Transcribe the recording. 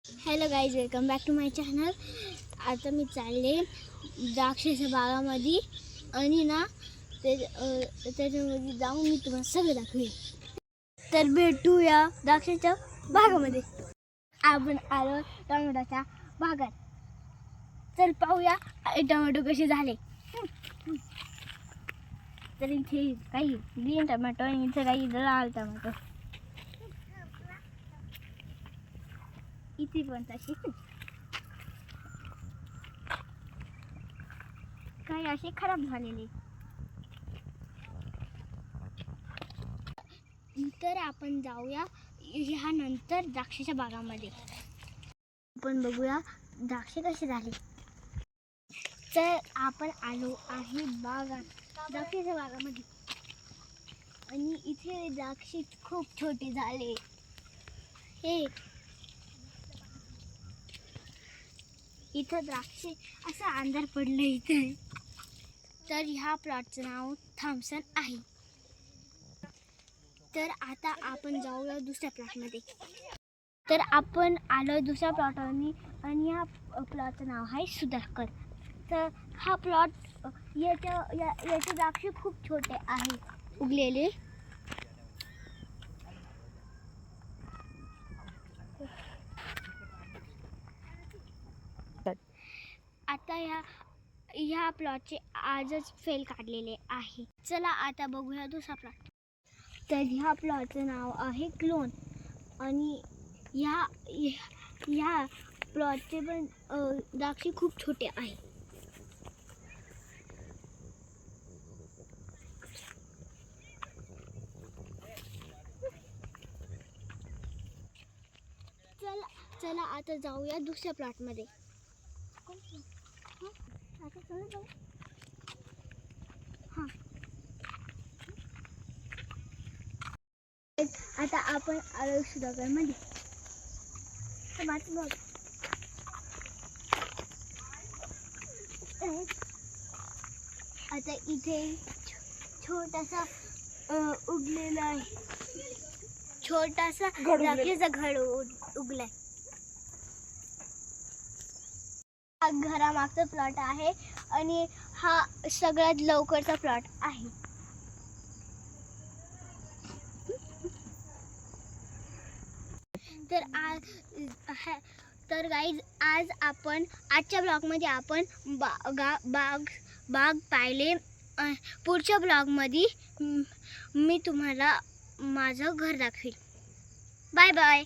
Hello guys, welcome back to my channel. आता मी चालले द्राक्षाच्या बागामध्ये आणि ना त्याच्यामध्ये जाऊन मी तुम्हाला सगळं दाखवेन. तर भेटूया द्राक्षाच्या बागामध्ये. आपण आलो टोमॅटोच्या बागात. चल पाहूया टोमॅटो कसे झाले. तर इथे काही ग्रीन टोमॅटो आणि इथे काही लाल टोमॅटो. इथे पण तशी काही असे खराब झालेले. तर आपण जाऊया ह्यानंतर द्राक्षाच्या बागामध्ये. आपण बघूया द्राक्षे कसे झाले. तर आपण आलो आहे द्राक्षाच्या बागामध्ये आणि इथे द्राक्षे खूप छोटे झाले. हे इथं द्राक्षे असं अंधार पडलं इथे. तर ह्या प्लॉटचं नाव थॉम्सन आहे. तर आता आपण जाऊया दुसऱ्या प्लॉटमध्ये. तर आपण आलो दुसऱ्या प्लॉटवरनी आणि ह्या प्लॉटचं नाव आहे सुधाकर. तर हा प्लॉट याचे द्राक्षे खूप छोटे आहे उगलेले. आता ह्या प्लॉटचे आजच फेल काढलेले आहे. चला आता बघूया दुसरा प्लॉट. तर ह्या प्लॉटचं नाव आहे क्लोन आणि ह्या प्लॉटचे पण द्राक्षे खूप छोटे आहे. चला आता जाऊया दुसऱ्या प्लॉटमध्ये. आता आपण आलो सुधाकरमध्ये. आता इथे छोटासा उगलेला आहे. छोटासा द्राक्षाचा घड उगलाय. हा घरामागचा प्लॉट आहे आणि हा सगळ्यात लवकरचा प्लॉट आहे. तर गाईज, आज आपण आजच्या ब्लॉगमध्ये आपण बाग पाहिले. पुढच्या ब्लॉगमध्ये मी तुम्हाला माझं घर दाखवेल. Bye bye.